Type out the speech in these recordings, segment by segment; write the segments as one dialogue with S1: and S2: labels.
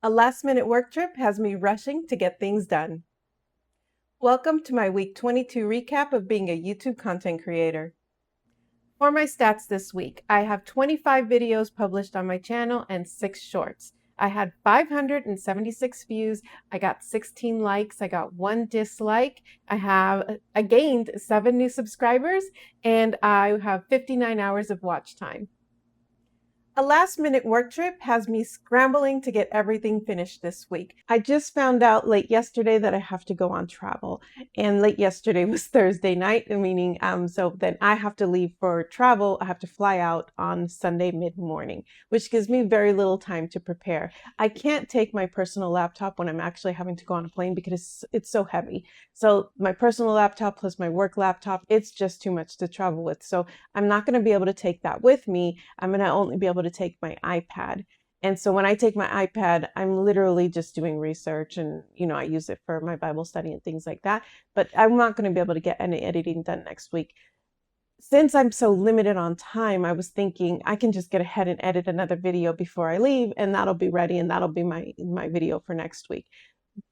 S1: A last-minute work trip has me rushing to get things done. Welcome to my week 22 recap of being a YouTube content creator. For my stats this week, I have 25 videos published on my channel and 6 shorts. I had 576 views, I got 16 likes, I got 1 dislike, I gained 7 new subscribers, and I have 59 hours of watch time. A last-minute work trip has me scrambling to get everything finished this week. I just found out late yesterday that I have to go on travel, and late yesterday was Thursday night, meaning so then I have to leave for travel. I have to fly out on Sunday mid-morning, which gives me very little time to prepare. I can't take my personal laptop when I'm actually having to go on a plane because it's so heavy. So my personal laptop plus my work laptop, it's just too much to travel with. So I'm not going to be able to take that with me. I'm going to only be able to take my iPad. And so when I take my iPad, I'm literally just doing research and, I use it for my Bible study and things like that. But I'm not going to be able to get any editing done next week. Since I'm so limited on time, I was thinking I can just get ahead and edit another video before I leave, and that'll be ready, and that'll be my video for next week.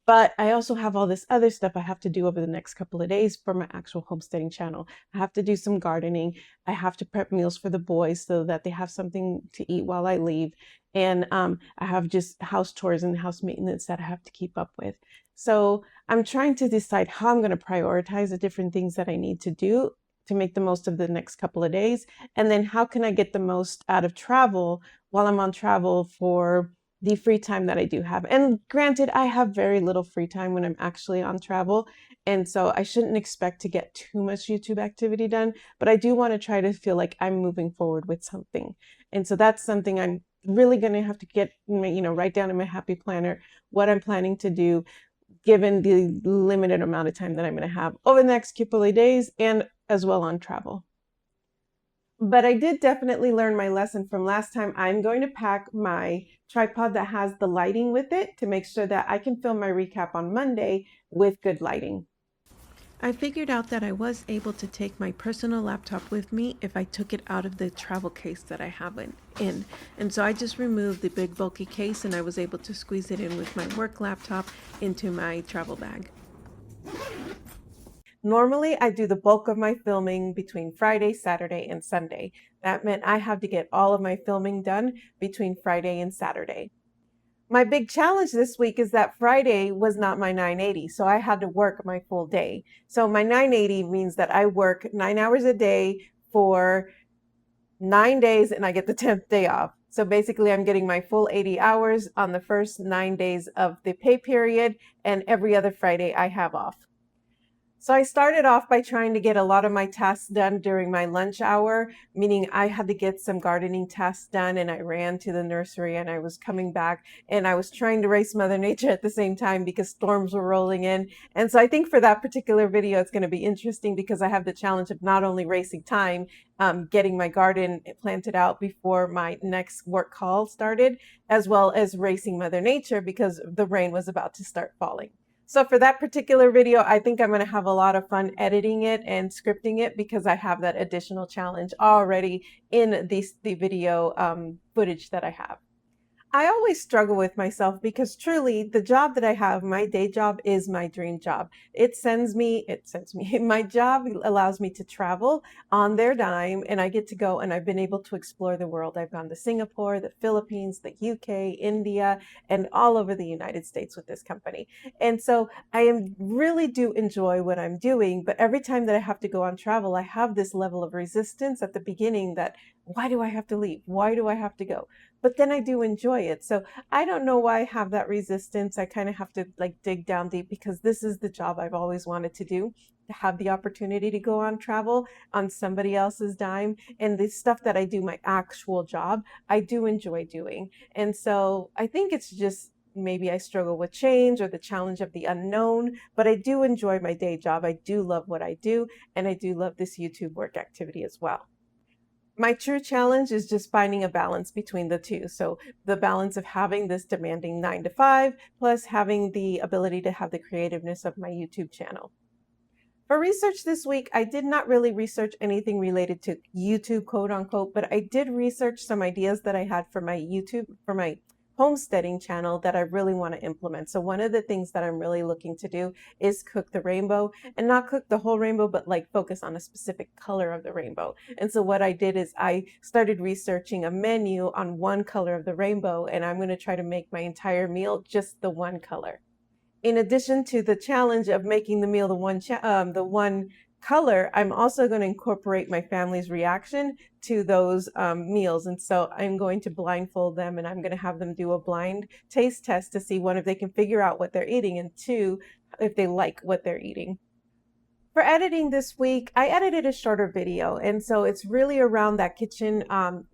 S1: But I also have all this other stuff I have to do over the next couple of days for my actual homesteading channel. I have to do some gardening. I have to prep meals for the boys so that they have something to eat while I leave. And I have just house chores and house maintenance that I have to keep up with. So I'm trying to decide how I'm going to prioritize the different things that I need to do to make the most of the next couple of days. And then how can I get the most out of travel while I'm on travel for the free time that I do have. And granted, I have very little free time when I'm actually on travel. And so I shouldn't expect to get too much YouTube activity done, but I do want to try to feel like I'm moving forward with something. And so that's something I'm really going to have to get, write down in my happy planner what I'm planning to do given the limited amount of time that I'm going to have over the next couple of days and as well on travel. But I did definitely learn my lesson from last time. I'm going to pack my tripod that has the lighting with it to make sure that I can film my recap on Monday with good lighting. I figured out that I was able to take my personal laptop with me if I took it out of the travel case that I have it in. And so I just removed the big bulky case and I was able to squeeze it in with my work laptop into my travel bag. Normally, I do the bulk of my filming between Friday, Saturday, and Sunday. That meant I had to get all of my filming done between Friday and Saturday. My big challenge this week is that Friday was not my 980, so I had to work my full day. So my 980 means that I work 9 hours a day for 9 days and I get the 10th day off. So basically, I'm getting my full 80 hours on the first 9 days of the pay period, and every other Friday I have off. So I started off by trying to get a lot of my tasks done during my lunch hour, meaning I had to get some gardening tasks done and I ran to the nursery and I was coming back and I was trying to race Mother Nature at the same time because storms were rolling in. And so I think for that particular video, it's going to be interesting because I have the challenge of not only racing time, getting my garden planted out before my next work call started, as well as racing Mother Nature because the rain was about to start falling. So for that particular video, I think I'm going to have a lot of fun editing it and scripting it because I have that additional challenge already in the video footage that I have. I always struggle with myself because truly the job that I have, my day job, is my dream job. It sends me, my job allows me to travel on their dime and I get to go and I've been able to explore the world. I've gone to Singapore, the Philippines, the UK, India, and all over the United States with this company. And so really do enjoy what I'm doing, but every time that I have to go on travel, I have this level of resistance at the beginning that why do I have to leave? Why do I have to go? But then I do enjoy it. So I don't know why I have that resistance. I kind of have to dig down deep because this is the job I've always wanted to do, to have the opportunity to go on travel on somebody else's dime. And the stuff that I do, my actual job, I do enjoy doing. And so I think it's just maybe I struggle with change or the challenge of the unknown, but I do enjoy my day job. I do love what I do, and I do love this YouTube work activity as well. My true challenge is just finding a balance between the two. So the balance of having this demanding 9 to 5 plus having the ability to have the creativeness of my YouTube channel. For research this week, I did not really research anything related to YouTube, quote unquote, but I did research some ideas that I had for my homesteading channel that I really want to implement. So one of the things that I'm really looking to do is cook the rainbow, and not cook the whole rainbow, but like focus on a specific color of the rainbow. And so what I did is I started researching a menu on one color of the rainbow, and I'm going to try to make my entire meal just the one color. In addition to the challenge of making the meal the one color, I'm also going to incorporate my family's reaction to those meals. And so I'm going to blindfold them, and I'm going to have them do a blind taste test to see, one, if they can figure out what they're eating, and two, if they like what they're eating. For editing this week, I edited a shorter video, and so it's really around that kitchen,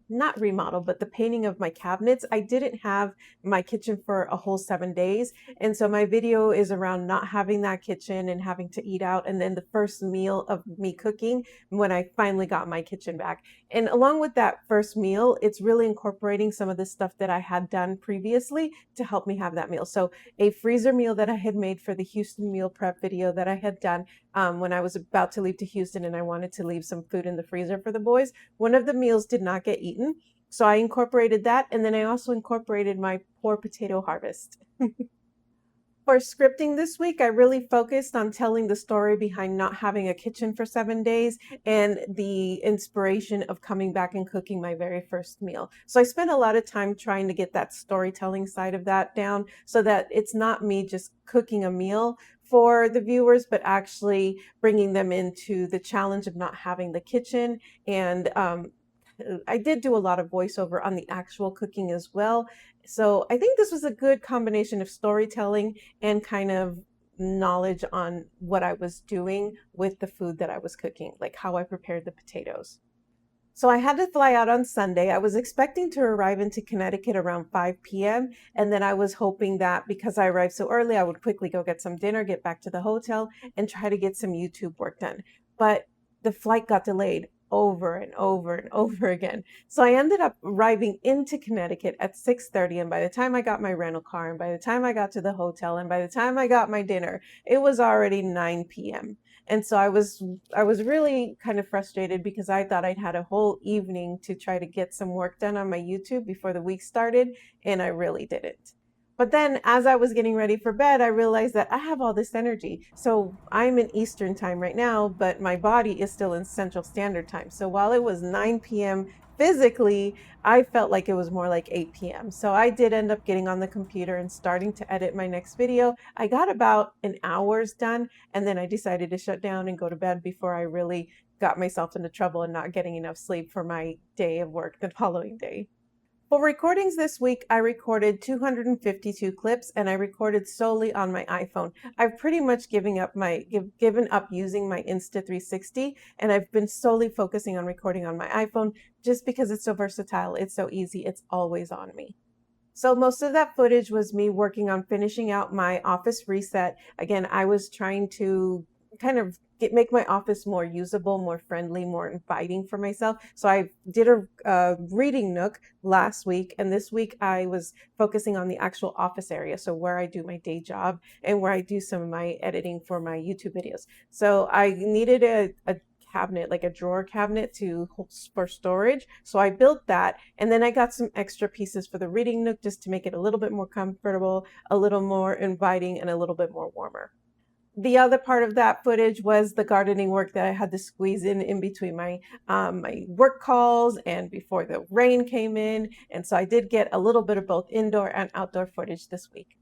S1: not remodel, but the painting of my cabinets. I didn't have my kitchen for a whole 7 days, and so my video is around not having that kitchen and having to eat out, and then the first meal of me cooking when I finally got my kitchen back. And along with that first meal, it's really incorporating some of the stuff that I had done previously to help me have that meal. So a freezer meal that I had made for the Houston meal prep video that I had done, when I was about to leave to Houston and I wanted to leave some food in the freezer for the boys. One of the meals did not get eaten, so I incorporated that, and then I also incorporated my poor potato harvest. For scripting this week, I really focused on telling the story behind not having a kitchen for 7 days and the inspiration of coming back and cooking my very first meal. So I spent a lot of time trying to get that storytelling side of that down so that it's not me just cooking a meal for the viewers, but actually bringing them into the challenge of not having the kitchen. And I did do a lot of voiceover on the actual cooking as well. So I think this was a good combination of storytelling and kind of knowledge on what I was doing with the food that I was cooking, like how I prepared the potatoes. So I had to fly out on Sunday. I was expecting to arrive into Connecticut around 5 p.m. And then I was hoping that because I arrived so early, I would quickly go get some dinner, get back to the hotel, and try to get some YouTube work done. But the flight got delayed over and over and over again. So I ended up arriving into Connecticut at 6:30. And by the time I got my rental car, and by the time I got to the hotel, and by the time I got my dinner, it was already 9 p.m. And so I was really kind of frustrated because I thought I'd had a whole evening to try to get some work done on my YouTube before the week started, and I really didn't. But then as I was getting ready for bed, I realized that I have all this energy. So I'm in Eastern time right now, but my body is still in Central Standard Time. So while it was 9 p.m. physically, I felt like it was more like 8 p.m. So I did end up getting on the computer and starting to edit my next video. I got about an hour's done, and then I decided to shut down and go to bed before I really got myself into trouble and not getting enough sleep for my day of work the following day. For recordings this week, I recorded 252 clips, and I recorded solely on my iPhone. I've pretty much given up using my Insta360, and I've been solely focusing on recording on my iPhone just because it's so versatile, it's so easy, it's always on me. So most of that footage was me working on finishing out my office reset. Again, I was trying to kind of make my office more usable, more friendly, more inviting for myself. So I did a reading nook last week, and this week I was focusing on the actual office area, so where I do my day job and where I do some of my editing for my YouTube videos. So I needed a cabinet, like a drawer cabinet for storage. So I built that, and then I got some extra pieces for the reading nook just to make it a little bit more comfortable, a little more inviting, and a little bit more warmer. The other part of that footage was the gardening work that I had to squeeze in between my work calls and before the rain came in. And so I did get a little bit of both indoor and outdoor footage this week.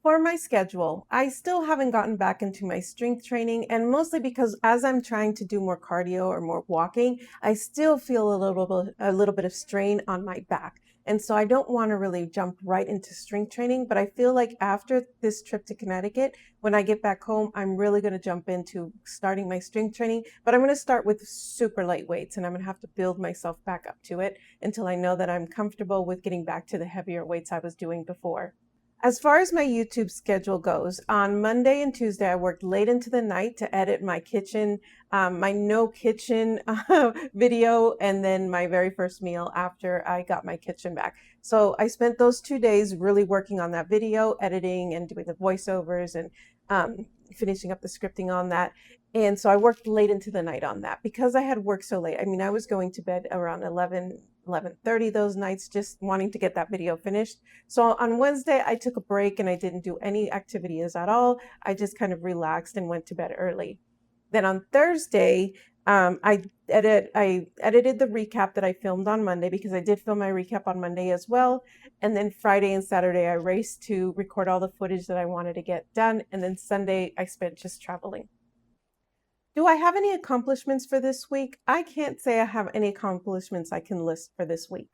S1: For my schedule, I still haven't gotten back into my strength training, and mostly because as I'm trying to do more cardio or more walking, I still feel a little bit of strain on my back. And so I don't want to really jump right into strength training, but I feel like after this trip to Connecticut, when I get back home, I'm really going to jump into starting my strength training, but I'm going to start with super light weights, and I'm going to have to build myself back up to it until I know that I'm comfortable with getting back to the heavier weights I was doing before. As far as my YouTube schedule goes, on Monday and Tuesday, I worked late into the night to edit my kitchen, my no kitchen video, and then my very first meal after I got my kitchen back. So I spent those 2 days really working on that video, editing and doing the voiceovers and finishing up the scripting on that. And so I worked late into the night on that because I had worked so late. I mean, I was going to bed around 11 11:30 those nights, just wanting to get that video finished. So on Wednesday, I took a break and I didn't do any activities at all. I just kind of relaxed and went to bed early. Then on Thursday, I edited the recap that I filmed on Monday, because I did film my recap on Monday as well. And then Friday and Saturday, I raced to record all the footage that I wanted to get done. And then Sunday, I spent just traveling. Do I have any accomplishments for this week? I can't say I have any accomplishments I can list for this week.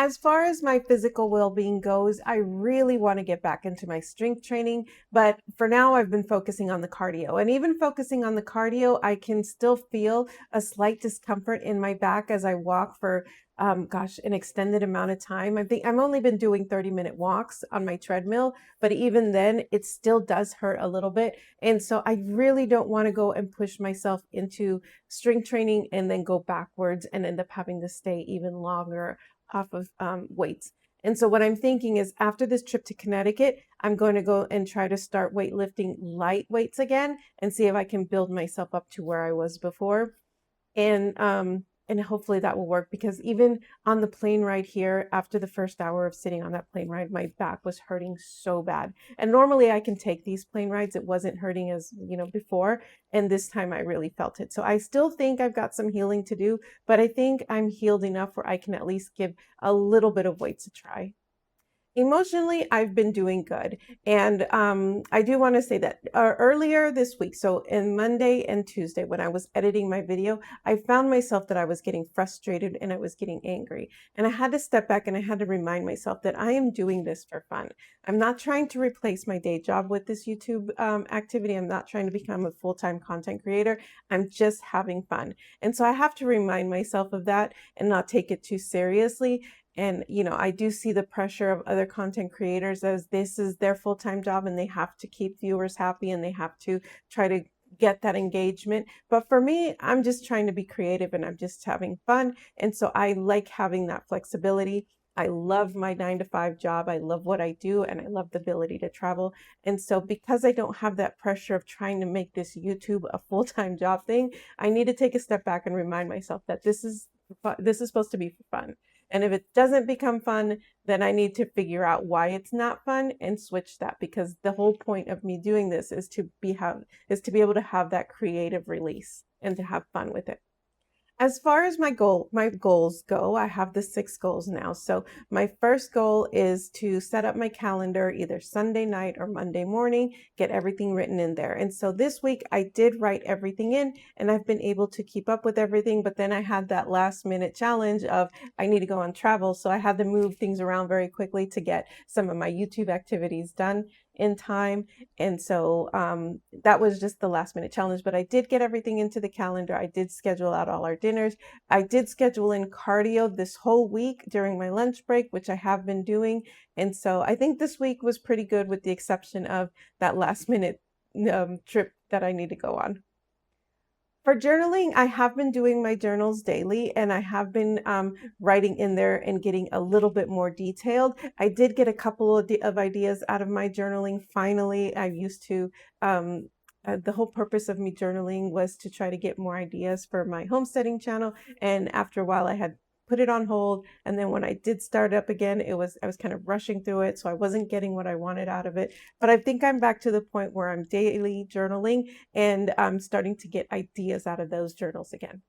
S1: As far as my physical well-being goes, I really want to get back into my strength training, but for now I've been focusing on the cardio. And even focusing on the cardio, I can still feel a slight discomfort in my back as I walk for an extended amount of time. I think I've only been doing 30-minute walks on my treadmill, but even then it still does hurt a little bit. And so I really don't want to go and push myself into strength training and then go backwards and end up having to stay even longer off of weights. And so what I'm thinking is, after this trip to Connecticut, I'm going to go and try to start weightlifting light weights again and see if I can build myself up to where I was before. And hopefully that will work, because even on the plane ride here, after the first hour of sitting on that plane ride, my back was hurting so bad. And normally I can take these plane rides. It wasn't hurting as, before. And this time I really felt it. So I still think I've got some healing to do, but I think I'm healed enough where I can at least give a little bit of weights a try. Emotionally, I've been doing good. And I do want to say that earlier this week, so in Monday and Tuesday, when I was editing my video, I found myself that I was getting frustrated and I was getting angry. And I had to step back and I had to remind myself that I am doing this for fun. I'm not trying to replace my day job with this YouTube activity. I'm not trying to become a full-time content creator. I'm just having fun. And so I have to remind myself of that and not take it too seriously. And, I do see the pressure of other content creators, as this is their full-time job and they have to keep viewers happy and they have to try to get that engagement. But for me, I'm just trying to be creative and I'm just having fun. And so I like having that flexibility. I love my 9 to 5 job. I love what I do and I love the ability to travel. And so because I don't have that pressure of trying to make this YouTube a full-time job thing, I need to take a step back and remind myself that this is supposed to be for fun. And if it doesn't become fun, then I need to figure out why it's not fun and switch that, because the whole point of me doing this is to be able to have that creative release and to have fun with it. As far as my goals go, I have the 6 goals now. So my first goal is to set up my calendar either Sunday night or Monday morning, get everything written in there. And so this week I did write everything in and I've been able to keep up with everything. But then I had that last minute challenge of I need to go on travel. So I had to move things around very quickly to get some of my YouTube activities done in time. And so that was just the last minute challenge, but I did get everything into the calendar. I did schedule out all our dinners. I did schedule in cardio this whole week during my lunch break, which I have been doing. And so I think this week was pretty good, with the exception of that last minute trip that I need to go on. For journaling, I have been doing my journals daily and I have been writing in there and getting a little bit more detailed. I did get a couple of ideas out of my journaling. Finally, I used to, the whole purpose of me journaling was to try to get more ideas for my homesteading channel. And after a while, I had put it on hold. And then when I did start up again, I was kind of rushing through it. So I wasn't getting what I wanted out of it. But I think I'm back to the point where I'm daily journaling and I'm starting to get ideas out of those journals again.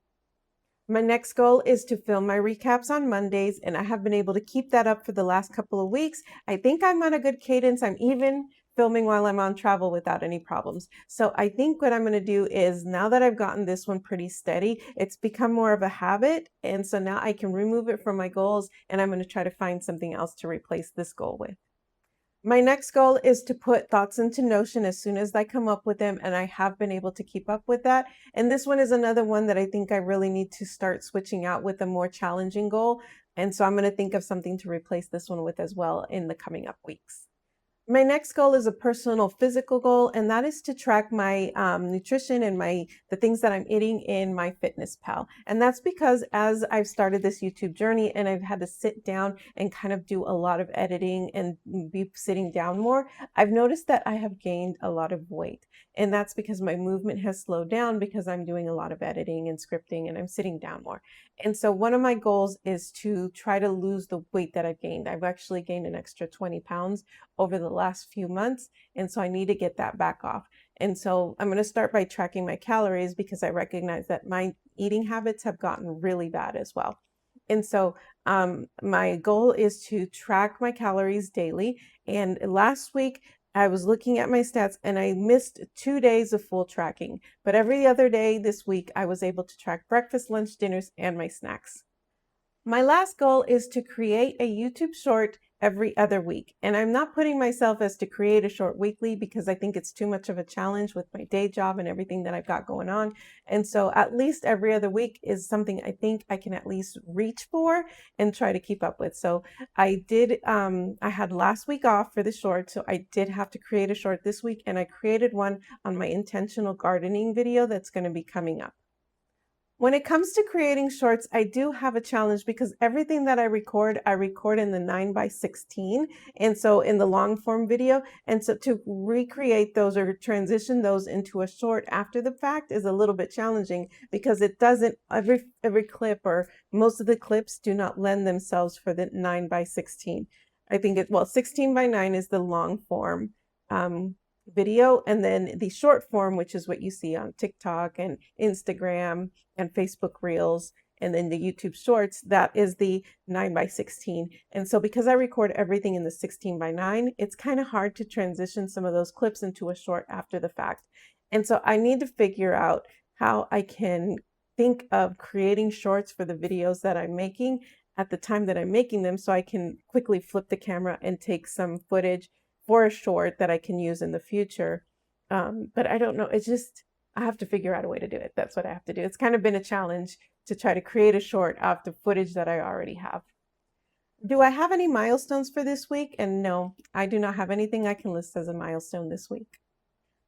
S1: My next goal is to film my recaps on Mondays, and I have been able to keep that up for the last couple of weeks. I think I'm on a good cadence. I'm even filming while I'm on travel without any problems. So I think what I'm going to do is, now that I've gotten this one pretty steady, it's become more of a habit. And so now I can remove it from my goals, and I'm going to try to find something else to replace this goal with. My next goal is to put thoughts into Notion as soon as I come up with them, and I have been able to keep up with that. And this one is another one that I think I really need to start switching out with a more challenging goal. And so I'm going to think of something to replace this one with as well in the coming up weeks. My next goal is a personal physical goal, and that is to track my nutrition and the things that I'm eating in my Fitness Pal. And that's because as I've started this YouTube journey and I've had to sit down and kind of do a lot of editing and be sitting down more, I've noticed that I have gained a lot of weight. And that's because my movement has slowed down because I'm doing a lot of editing and scripting and I'm sitting down more. And so one of my goals is to try to lose the weight that I've gained. I've actually gained an extra 20 pounds over the last few months. And so I need to get that back off. And so I'm going to start by tracking my calories because I recognize that my eating habits have gotten really bad as well. And so my goal is to track my calories daily. And last week, I was looking at my stats and I missed 2 days of full tracking. But every other day this week, I was able to track breakfast, lunch, dinners, and my snacks. My last goal is to create a YouTube short every other week. And I'm not putting myself as to create a short weekly because I think it's too much of a challenge with my day job and everything that I've got going on. And so at least every other week is something I think I can at least reach for and try to keep up with. So I had last week off for the short. So I did have to create a short this week and I created one on my intentional gardening video that's going to be coming up. When it comes to creating shorts, I do have a challenge because everything that I record in the 9:16. And so in the long form video. And so to recreate those or transition those into a short after the fact is a little bit challenging because it doesn't, every clip or most of the clips do not lend themselves for the 9:16. I think 16:9 is the long form video, and then the short form, which is what you see on TikTok and Instagram and Facebook Reels, and then the YouTube Shorts, that is the 9:16. And so because I record everything in the 16:9, it's kind of hard to transition some of those clips into a short after the fact. And so I need to figure out how I can think of creating shorts for the videos that I'm making at the time that I'm making them so I can quickly flip the camera and take some footage for a short that I can use in the future. But I don't know. It's just, I have to figure out a way to do it. That's what I have to do. It's kind of been a challenge to try to create a short out of footage that I already have. Do I have any milestones for this week? And no, I do not have anything I can list as a milestone this week.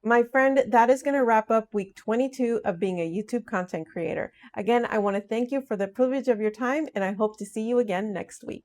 S1: My friend, that is going to wrap up week 22 of being a YouTube content creator. Again, I want to thank you for the privilege of your time, and I hope to see you again next week.